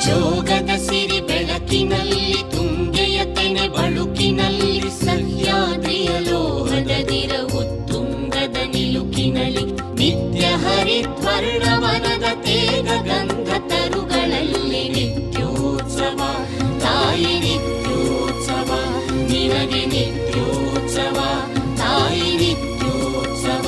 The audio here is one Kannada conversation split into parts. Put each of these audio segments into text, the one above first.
ಜೋಗದ ಸಿರಿ ಬೆಳಕಿನಲ್ಲಿ ತುಂಗೆಯ ತೆನೆ ಬಳುಕಿನಲ್ಲಿ ಸಹ್ಯಾದ್ರಿಯ ಲೋಹದದಿರ ಉತ್ತುಂಗದ ನಿಲುಕಿನಲ್ಲಿ ನಿತ್ಯ ಹರಿದ್ವರ್ಣವನದ ತೇಗ ಗಂಧ ತರುಗಳಲ್ಲಿ ನಿತ್ಯೋತ್ಸವ ತಾಯಿ ನಿತ್ಯೋತ್ಸವ ನಿನಗೆ ನಿತ್ಯೋತ್ಸವ ತಾಯಿ ನಿತ್ಯೋತ್ಸವ.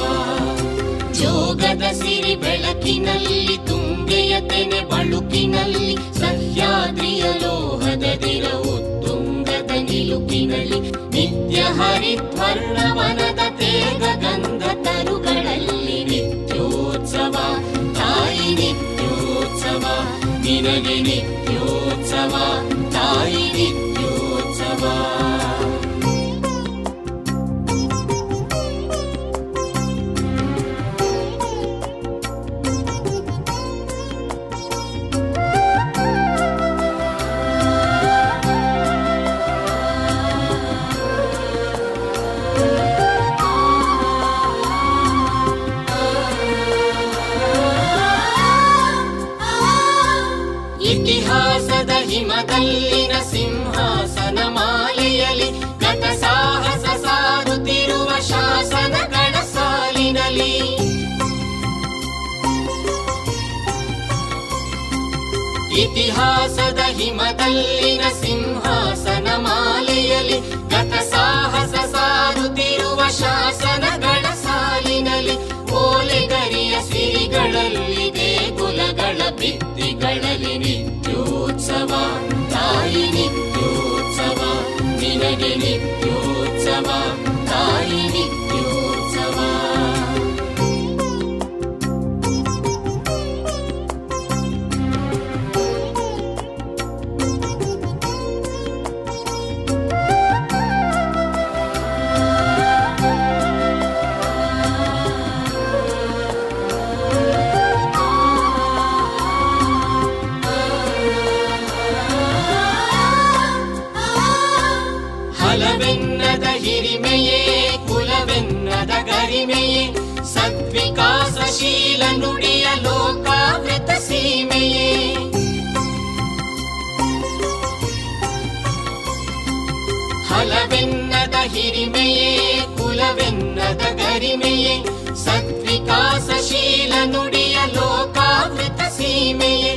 ಜೋಗದ ಸಿರಿ ಬೆಳಕಿನಲ್ಲಿ ತುಂಗೆಯ ತೆನೆ ಬಳುಕಿನಲ್ಲಿ ಸಹ್ಯಾದ್ರಿಯ ಲೋಹದದಿರ ಉತ್ತುಂಗದ ನಿಲುಕಿನಲ್ಲಿ ನಿತ್ಯ ಹರಿದ್ವರ್ಣವನದ ತೇಗ ಗಂಧ ತರುಗಳಲ್ಲಿ ನಿತ್ಯೋತ್ಸವ ತಾಯಿ ನಿತ್ಯೋತ್ಸವ ನಿನಗೆ ನಿತ್ಯೋತ್ಸವ ತಾಯಿ ನಿತ್ಯೋತ್ಸವ. ಇತಿಹಾಸದ ಹಿಮದಲ್ಲಿನ ಸಿಂಹಾಸನ ಮಾಲೆಯಲ್ಲಿ ಗತ ಸಾಹಸ ಸಾರುತ್ತಿರುವ ಶಾಸನಗಳ ಸಾಲಿನಲ್ಲಿ ಇತಿಹಾಸದ ಹಿಮದಲ್ಲಿನ ಸಿಂಹಾಸನ ಮಾಲೆಯಲ್ಲಿ ಗತ ಸಾಹಸ ಸಾರುತ್ತಿರುವ ಶಾಸನಗಳ ಸಾಲಿನಲ್ಲಿ ಓಲೆಗರಿಯ ಸಿರಿಗಳಲ್ಲಿ ದೇಗುಲಗಳ ಭಿತ್ತಿಗಳಲ್ಲಿ ನಿತ್ಯೋತ್ಸವ ತಾಯಿ ನಿತ್ಯೋತ್ಸವ ನಿನಗೆ ನಿತ್ಯೋತ್ಸವ ತಾಯಿ ನಿತ್ಯೋತ್ಸವ. ಹಲವೆನ್ನದ ಹಿರಿಮೆಯೇ ಕುಲವೆನ್ನದ ಗರಿಮೆಯೇ ಸದ್ವಿಕಾಸಶೀಲ ನುಡಿಯ ಲೋಕಾವೃತ ಸೀಮೆಯೇ ಹಲವೆನ್ನದ ಹಿರಿಮೆಯೇ ಕುಲವೆನ್ನದ ಗರಿಮೆಯೇ ಸದ್ವಿಕಾಸಶೀಲ ನುಡಿಯ ಲೋಕಾವೃತ ಸೀಮೆಯೇ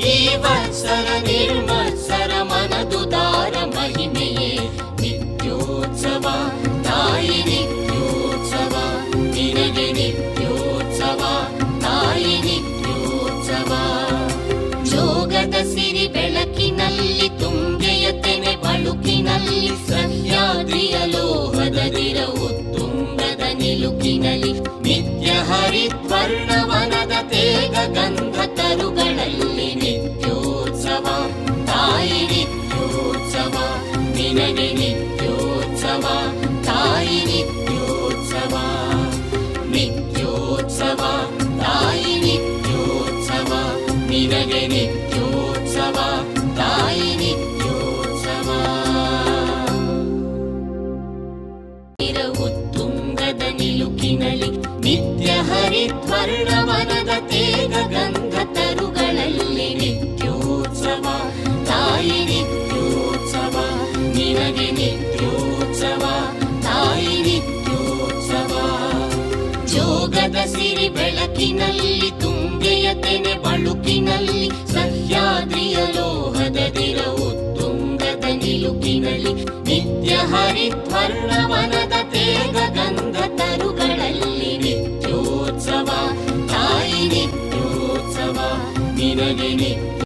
ಈ ವತ್ಸರ ನಿರ್ಮತ್ಸರ ಮನದುದಾರ ಮಹಿಮೆಯೇ ನಿತ್ಯೋತ್ಸವ ತಾಯಿ ನಿತ್ಯೋತ್ಸವ ನಿನಗೆ ನಿತ್ಯೋತ್ಸವ ತಾಯಿ ನಿತ್ಯೋತ್ಸವ. ಜೋಗದ ಸಿರಿ ಬೆಳಕಿನಲ್ಲಿ ತುಂಗೆಯ ತೆನೆ ಬಳುಕಿನಲ್ಲಿ ಸಹ್ಯಾದ್ರಿಯ ಲೋಹದದಿರ ಉತ್ತುಂಗದ ನಿಲುಕಿನಲ್ಲಿ ನಿತ್ಯ ಹರಿದ್ವರ್ಣವನದ ತೇಗ ಗಂಧ ತರುಗಳಲ್ಲಿ ನಿತ್ಯೋತ್ಸವ ತಾಯಿ ನಿತ್ಯೋತ್ಸವ ನಿನಗೆ ನಿತ್ಯೋತ್ಸವ ತಾಯಿ ನಿತ್ಯೋತ್ಸವ. ನಿತ್ಯೋತ್ಸವ ತಾಯಿ ನಿತ್ಯೋತ್ಸವ ನಿನಗೆ ನಿತ್ಯೋತ್ಸವ ತಾಯಿ ನಿತ್ಯೋತ್ಸವ. ಉತ್ತುಂಗದ ನಿಲುಕಿನಲ್ಲಿ ನಿತ್ಯ ಹರಿದ್ವರ್ಣವನದ ತೇಗ ಗಂಧ ತರುಗಳಲ್ಲಿ ನಿತ್ಯೋತ್ಸವ ತಾಯಿ ನಿತ್ಯೋತ್ಸವ ನಿನಗೆ ನಿತ್ಯೋತ್ಸವ ತಾಯಿ ನಿತ್ಯೋತ್ಸವ. ಜೋಗದ ಸಿರಿ ಬೆಳಕಿನಲ್ಲಿ ತುಂಗೆಯ ತೆನೆ ಬಳುಕಿನಲ್ಲಿ ಸಹ್ಯಾದ್ರಿಯ ಲೋಹದದಿರ ಉತ್ತುಂಗದ ನಿಲುಕಿನಲ್ಲಿ ನಿತ್ಯ ಹರಿದ್ವರ್ಣವನದ ತೇಗ ಗಂಧ ತರುಗಳಲ್ಲಿ ನಿತ್ಯೋತ್ಸವ ತಾಯಿ ನಿತ್ಯೋತ್ಸವ ನಿನಗೆ ನಿತ್ಯ